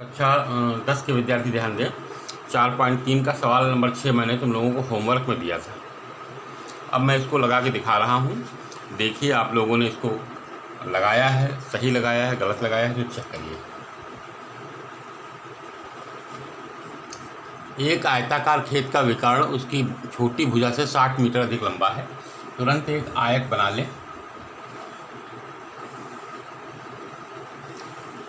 कक्षा 10 के विद्यार्थी ध्यान दें। 4.3 का सवाल नंबर 6 मैंने तुम लोगों को होमवर्क में दिया था। अब मैं इसको लगा के दिखा रहा हूँ। देखिए आप लोगों ने इसको लगाया है, सही लगाया है, गलत लगाया है, तो चेक करिए। एक आयताकार खेत का विकर्ण उसकी छोटी भुजा से 60 मीटर अधिक लंबा है। तुरंत एक आयत बना लें।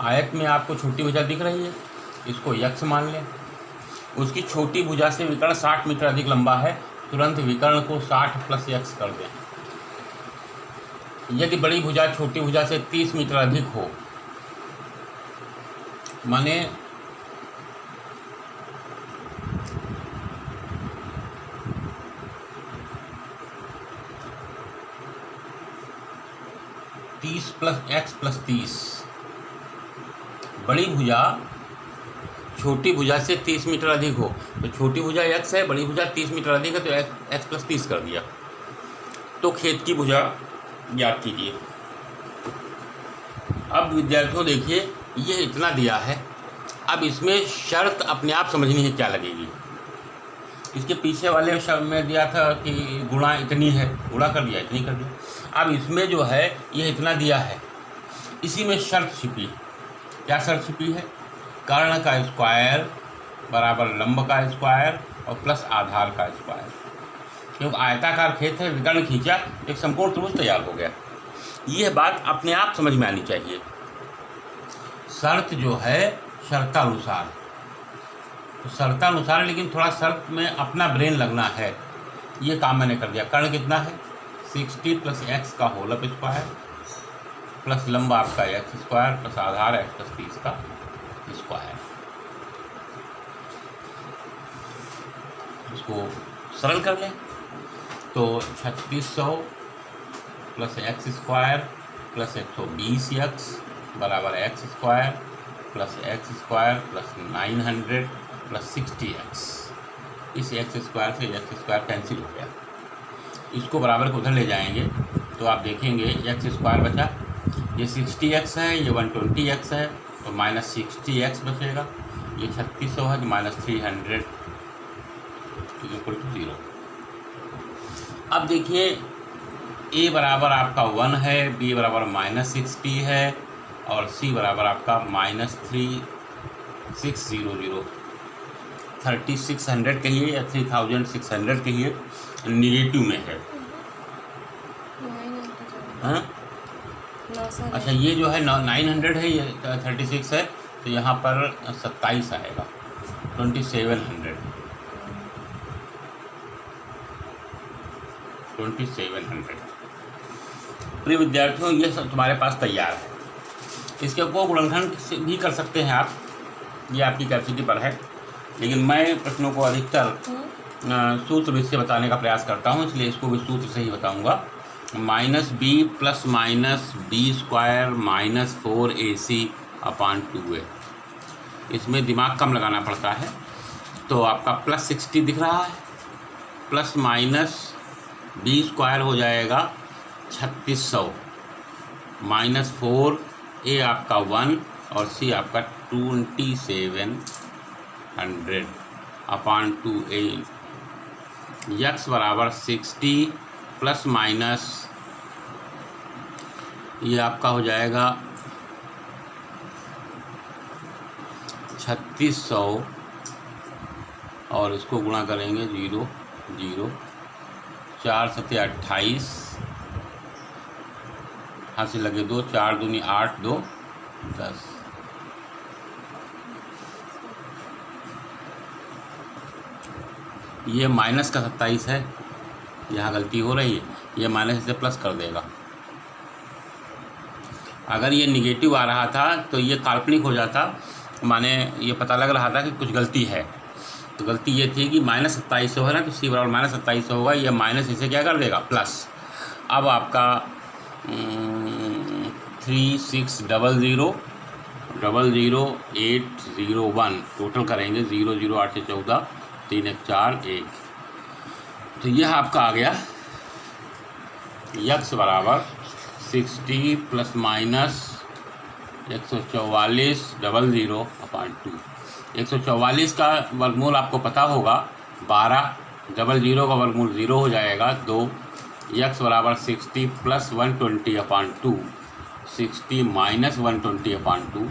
आयत में आपको छोटी भुजा दिख रही है, इसको यक्ष मान लें। उसकी छोटी भुजा से विकर्ण 60 मीटर अधिक लंबा है। तुरंत विकर्ण को 60 प्लस यक्ष कर दें। यदि बड़ी भुजा छोटी भुजा से 30 मीटर अधिक हो, माने 30 प्लस एक्स प्लस 30। बड़ी भुजा छोटी भुजा से 30 मीटर अधिक हो, तो छोटी भुजा x है, बड़ी भुजा 30 मीटर अधिक है, तो x प्लस 30 कर दिया। तो खेत की भुजा ज्ञात कीजिए। अब विद्यार्थियों देखिए, ये इतना दिया है। अब इसमें शर्त अपने आप समझनी है क्या लगेगी। इसके पीछे वाले शब्द में दिया था कि गुणा इतनी है, गुणा कर दिया, इतनी कर दिया। अब इसमें जो है ये इतना दिया है, इसी में शर्त छिपी। क्या शर्त छिपी है? कर्ण का स्क्वायर बराबर लंब का स्क्वायर और प्लस आधार का स्क्वायर। क्योंकि आयताकार खेत है, विकर्ण खींचा, एक समकोण त्रिभुज तैयार हो गया। यह बात अपने आप समझ में आनी चाहिए। शर्त जो है शर्तानुसार, तो शर्तानुसार, लेकिन थोड़ा शर्त में अपना ब्रेन लगना है। ये काम मैंने कर दिया। कर्ण कितना है? 60 प्लस एक्स का होल अप स्क्वायर प्लस लंबा आपका एक्स स्क्वायर प्लस आधार एक्स प्लस 30 का स्क्वायर। इसको सरल कर लें तो 3600 plus x square plus 120 x बराबर x square plus 900 plus 60 x. इस एक्स स्क्वायर से एक्स स्क्वायर कैंसिल हो गया। इसको बराबर को उधर ले जाएंगे तो आप देखेंगे एक्स स्क्वायर बचा। ये 60x है, ये 120x है, तो माइनस 60x बचेगा। ये 3600 है, तो माइनस 300 इक्वल टू 0। अब देखिए a बराबर आपका 1 है, b बराबर माइनस 60 है और c बराबर आपका माइनस 3600। 3600 कहिए या 3600 कहिए, निगेटिव में है। हाँ, अच्छा ये जो है 900 है, ये 36 है, तो यहाँ पर 27 आएगा। 2700 प्रिय विद्यार्थियों, ये सब तुम्हारे पास तैयार है। इसके को गुणनखंड भी कर सकते हैं आप, ये आपकी कैपेसिटी पर है, लेकिन मैं प्रश्नों को अधिकतर सूत्र से बताने का प्रयास करता हूँ, इसलिए इसको भी सूत्र से ही बताऊँगा। Minus B plus minus B square minus 4ac/2a। इसमें दिमाग कम लगाना पड़ता है। तो आपका प्लस 60 दिख रहा है, प्लस माइनस बी स्क्वायर हो जाएगा 3600 माइनस 4a आपका 1 और c आपका 2700/2a। यक्स बराबर 60 प्लस माइनस ये आपका हो जाएगा 3600 और इसको गुणा करेंगे 0 0 4 7 28, हाथ से लगे 2, 4 दूनी 8, 2 10। ये माइनस का 27 है, यहाँ गलती हो रही है, ये माइनस से प्लस कर देगा। अगर ये निगेटिव आ रहा था तो ये काल्पनिक हो जाता, माने ये पता लग रहा था कि कुछ गलती है। तो गलती ये थी कि माइनस 2700 है ना, तो सी बराबर माइनस 2700 होगा। ये माइनस इसे क्या कर देगा? प्लस। अब आपका 3600000801 टोटल करेंगे 0 0 8 से 14 3 1 4 1। तो यह आपका आ गया यक्स बराबर 60 प्लस माइनस 144/0/2। 144 का वर्गमूल आपको पता होगा 12, 00 का वर्गमूल 0 हो जाएगा 2, x बराबर 60 + 120/2, 60 - 120/2,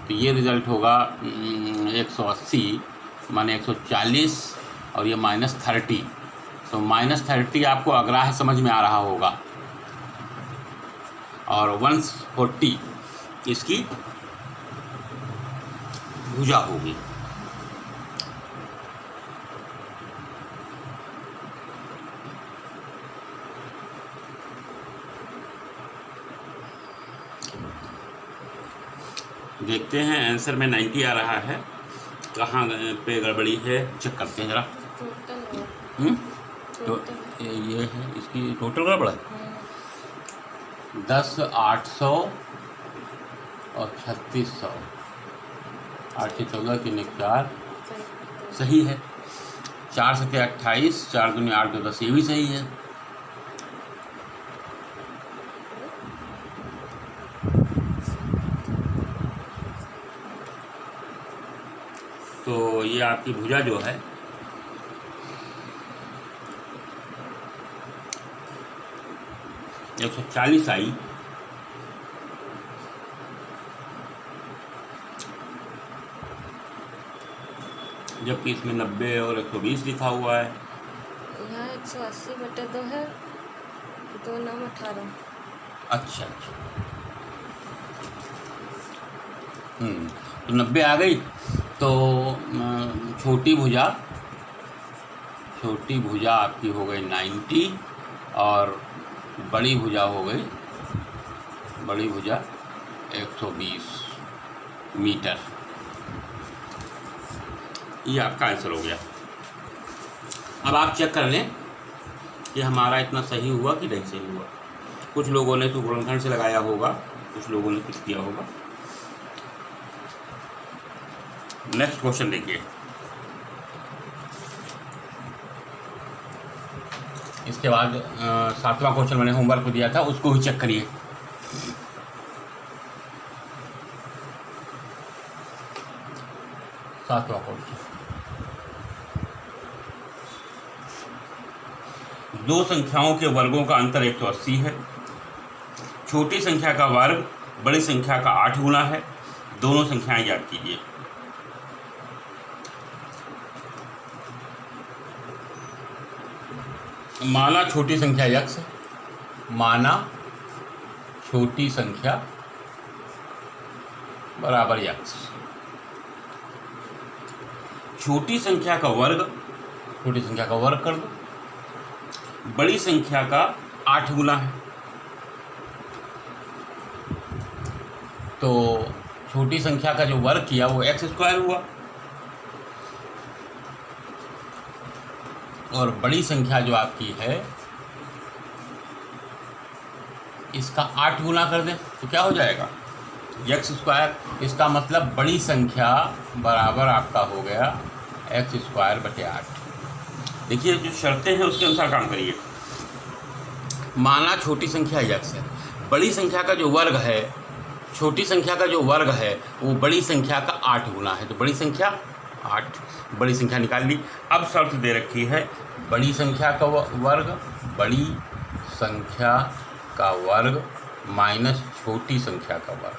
तो ये रिज़ल्ट होगा 180 माने 140 और ये -30, तो -30 आपको अग्राह्य समझ में आ रहा होगा और 140 इसकी भुजा होगी। देखते हैं आंसर में 90 आ रहा है, कहाँ पे गड़बड़ी है चेक करते हैं ज़रा। तो ये है इसकी टोटल गड़बड़ है 10, 800 और 3600, 8 से 14 3 1 4 सही है, 4 से 28, 4 दूनी 8 2 10 ये भी सही है। तो ये आपकी भुजा जो है 140 आई, जबकि इसमें 90 और 120 लिखा हुआ है। यहाँ 180/2 है, 2 9 18। अच्छा, तो 90 आ गई, तो छोटी भुजा आपकी हो गई 90 और बड़ी भुजा हो गई 120 मीटर। ये आपका आंसर हो गया। अब आप चेक कर लें कि हमारा इतना सही हुआ कि नहीं सही हुआ। कुछ लोगों ने तो गुणनखंड से लगाया होगा, कुछ लोगों ने कुछ किया होगा। नेक्स्ट क्वेश्चन देखिए। इसके बाद 7वां क्वेश्चन मैंने होमवर्क को दिया था, उसको भी चेक करिए। सातवां क्वेश्चन, दो संख्याओं के वर्गों का अंतर 180 है। छोटी संख्या का वर्ग बड़ी संख्या का 8 गुना है। दोनों संख्याएं याद कीजिए। माना छोटी संख्या x, माना छोटी संख्या बराबर x। छोटी संख्या का वर्ग कर दो, बड़ी संख्या का 8 गुना है, तो छोटी संख्या का जो वर्ग किया वो x² हुआ और बड़ी संख्या जो आपकी है इसका 8 गुना कर दें तो क्या हो जाएगा x²। इसका मतलब बड़ी संख्या बराबर आपका हो गया x²/8। देखिए जो शर्तें हैं उसके अनुसार काम करिए। माना छोटी संख्या x है, बड़ी संख्या का जो वर्ग है, छोटी संख्या का जो वर्ग है वो बड़ी संख्या का 8 गुना है, तो बड़ी संख्या 8, बड़ी संख्या निकाल ली। अब शर्त दे रखी है बड़ी संख्या का वर्ग माइनस छोटी संख्या का वर्ग।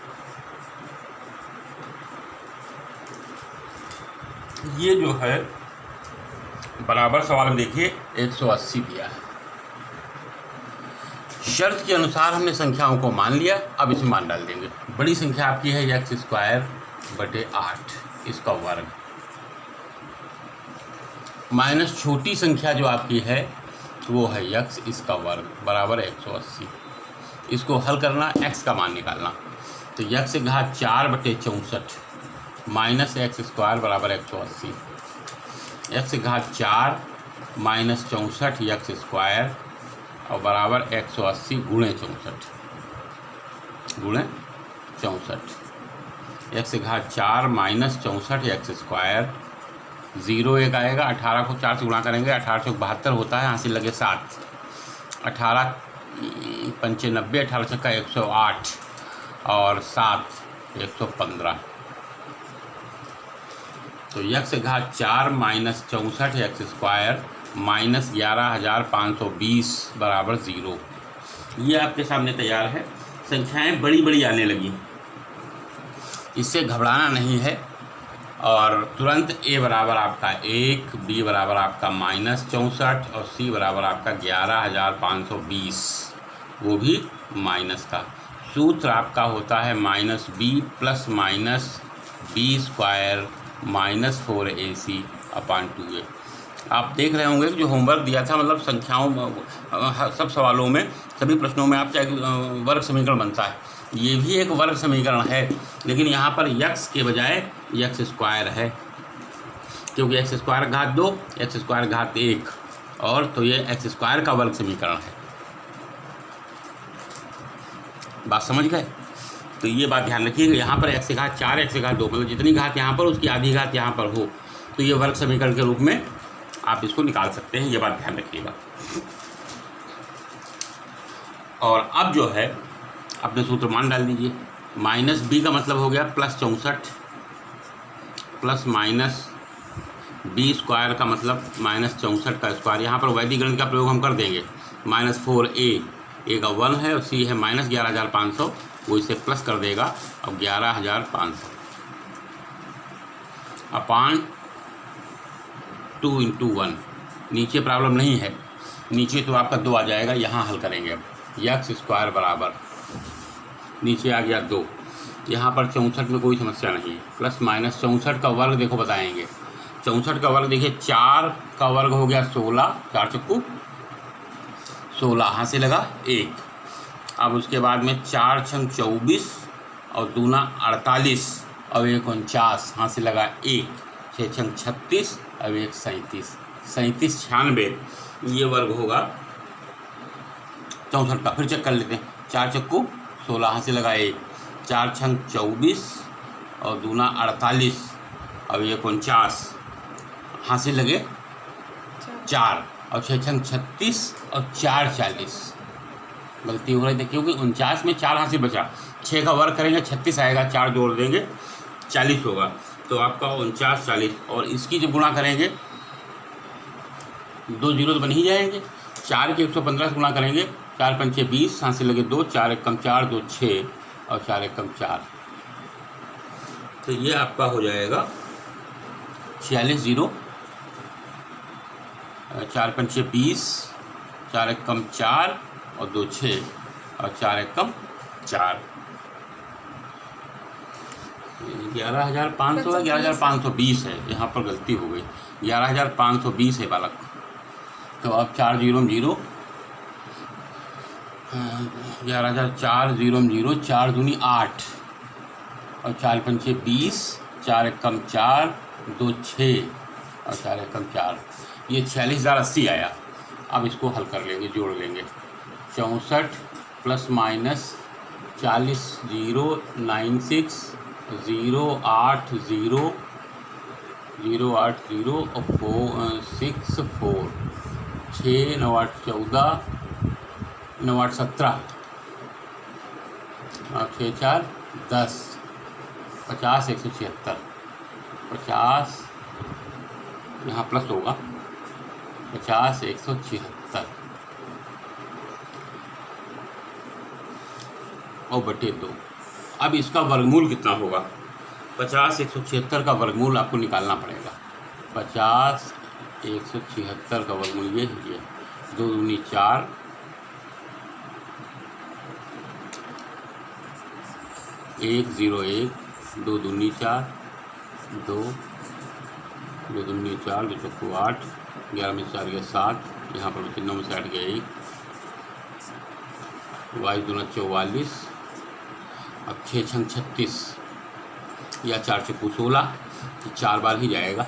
ये जो है बराबर सवाल में देखिए 180 दिया है। शर्त के अनुसार हमने संख्याओं को मान लिया, अब इसमें मान डाल देंगे। बड़ी संख्या आपकी है x²/8 इसका वर्ग माइनस छोटी संख्या जो आपकी है वो है x इसका वर्ग बराबर 180। इसको हल करना, x का मान निकालना, तो x⁴ माइनस x² बराबर 180। x⁴ माइनस 64 x² और बराबर 180 गुणे 64 x⁴ माइनस 64 x², 0 1 आएगा, 18 को 4 से गुणा करेंगे, 18 से 72 होता है, हासिल लगे 7, 18 × 95, 18 × 108 और 7 115। तो यक्स घात 4 माइनस 64 एक्स स्क्वायर माइनस 11,520 बराबर 0। ये आपके सामने तैयार है। संख्याएं बड़ी बड़ी आने लगी, इससे घबराना नहीं है और तुरंत ए बराबर आपका 1, बी बराबर आपका माइनस 64 और सी बराबर आपका 11,520, वो भी माइनस का। सूत्र आपका होता है minus B plus minus B square minus 4ac upon 2a। आप देख रहे होंगे कि जो होमवर्क दिया था, मतलब संख्याओं सब सवालों में, सभी प्रश्नों में आपका वर्ग समीकरण बनता है। ये भी एक वर्ग समीकरण है, लेकिन यहाँ पर यक्स के बजाय यक्स स्क्वायर है, क्योंकि एक्स स्क्वायर घात 2, एक्स स्क्वायर घात 1, और तो ये एक्स स्क्वायर का वर्ग समीकरण है। बात समझ गए? तो ये बात ध्यान रखिएगा, यहाँ पर एक्स घात 4, एक्स घात 2, मतलब जितनी घात यहाँ पर उसकी आधी घात यहाँ पर हो, तो ये वर्ग समीकरण के रूप में आप इसको निकाल सकते हैं। ये बात ध्यान रखिएगा। और अब जो है अपने सूत्र मान डाल दीजिए। माइनस बी का मतलब हो गया plus 64, plus minus B square का मतलब माइनस 64 का स्क्वायर। यहाँ पर वैदिक गणित का प्रयोग हम कर देंगे। माइनस 4a, ए का 1 है और सी है माइनस 11,500, वो इसे प्लस कर देगा और 11,500 अपान 2 × 1। नीचे प्रॉब्लम नहीं है, नीचे तो आपका 2 आ जाएगा। यहाँ हल करेंगे अब। यक्स स्क्वायर बराबर नीचे आ गया 2, यहाँ पर 64 में कोई समस्या नहीं है। प्लस माइनस 64 का वर्ग देखो बताएंगे। 64 का वर्ग देखिए, 4 का वर्ग हो गया 16, 4 चक्कू 16, यहाँ से लगा 1। अब उसके बाद में 4 छंग 24 और दूना 48 और 1 49, यहाँ से लगा 1, 6 छंग 36 और 1 37, 37 96, ये वर्ग होगा 64 का। फिर चेक कर लेते हैं। 4 चक्कू 16, यहाँ से लगा 1, 4 छंग 24 और दूना 48 और 1 49, यहाँ से लगे 4 और 6 छंग 36 और 4 40। गलती हो रही थी क्योंकि 49 में 4 यहाँ से बचा। 6 का वर्ग करेंगे 36 आएगा, 4 जोड़ देंगे 40 होगा। तो आपका 49 40, और इसकी जब गुणा करेंगे 2 जीरो तो बन ही जाएंगे। 4 के 115 से गुणा करेंगे, 4 पंचे 20, यहाँ से लगे 2, 4 एकम 4, 2 6 और 4 एकम 4। तो ये आपका हो जाएगा 46 0, 4 पंचे 20, 4 एकम 4 और 2 6 और 4 एकम 4। 11,500 11,520 है, यहाँ पर गलती हो गई। 11,520 है बालक। तो अब 4 0 0, 11,400, 4 दूनी 8 और 4 पंचे 20, 4 एकम 4, 2 6 और 4 एकम 4। ये 46,080 आया। अब इसको हल कर लेंगे, जोड़ लेंगे। 64 प्लस माइनस 40 096 080 080 और 64, 6 9 8 14 9 8 17 और 6 4 10, 50 176, 50 यहाँ प्लस होगा, 50 176 और बटे 2। अब इसका वर्गमूल कितना होगा? 50 176 का वर्गमूल आपको निकालना पड़ेगा। 50 176 का वर्गमूल ये है 2 दूनी 4, 1 0 1, 2 दूनी 4, 2 दूनी 4, 2 चौको 8, 11 में 4 गया 7, यहाँ पर 9 में 7 गया 1, 22 दूना 44, अब 6 छंग 36 या 4 चक्कू 16, 4 बार ही जाएगा।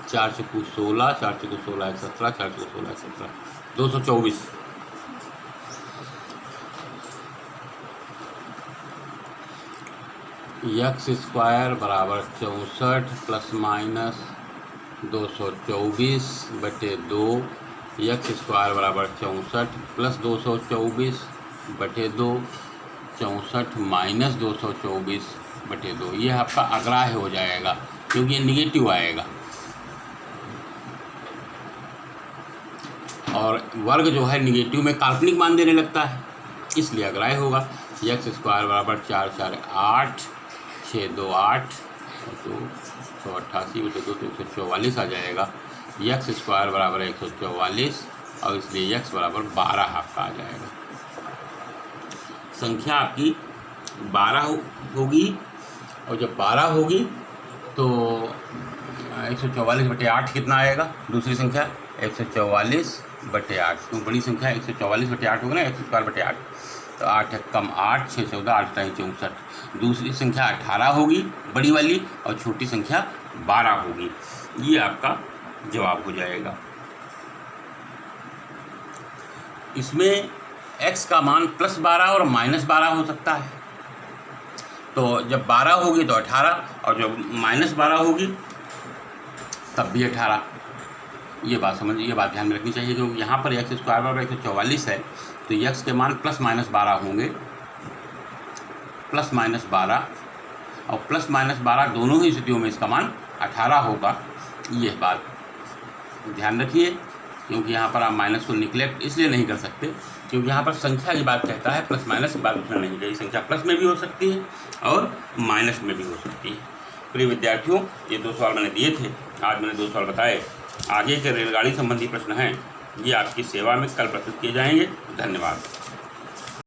4 चक्कू 16, 4 चक्कू 16 17, 4 चक्कू 16 17, 224। यक्स स्क्वायर बराबर 64 प्लस माइनस 224 बटे 2। यक्स स्क्वायर बराबर 64 प्लस 224 बटे 2, 64 माइनस 224 बटे 2, ये आपका अग्राह्य हो जाएगा क्योंकि ये निगेटिव आएगा। और वर्ग जो है निगेटिव में काल्पनिक मान देने लगता है, इसलिए अग्राह्य होगा। x² बराबर 4 4 8 6 2 8 तो 188 बटे 2 तो 144 आ जाएगा। x² बराबर 144 और इसलिए x बराबर 12 आपका आ जाएगा। संख्या आपकी 12 होगी और जब 12 होगी तो 144 बटे 8 कितना आएगा? दूसरी संख्या 144 बटे 8, तो बड़ी संख्या 144 बटे 8 होगा ना, x² बटे 8, तो 8 है कम 8 6 14 8 3 64। दूसरी संख्या 18 होगी बड़ी वाली और छोटी संख्या 12 होगी। ये आपका जवाब हो जाएगा। इसमें x का मान +12 और -12 हो सकता है। तो जब 12 होगी तो 18 और जब -12 होगी तब भी 18। ये बात ध्यान में रखनी चाहिए क्योंकि यहाँ पर x² बराबर 144 है तो x के मान +-12 होंगे, +-12 और +-12 दोनों ही स्थितियों में इसका मान 18 होगा। ये बात ध्यान रखिए क्योंकि यहाँ पर आप माइनस को निगलेक्ट इसलिए नहीं कर सकते क्योंकि यहाँ पर संख्या की बात कहता है, प्लस माइनस की बात उसमें नहीं कही। संख्या प्लस में भी हो सकती है और माइनस में भी हो सकती है। प्रिय विद्यार्थियों, ये 2 सवाल मैंने दिए थे, आज मैंने 2 सवाल बताए। आगे के रेलगाड़ी संबंधी प्रश्न हैं, ये आपकी सेवा में कल प्रस्तुत किए जाएंगे। धन्यवाद।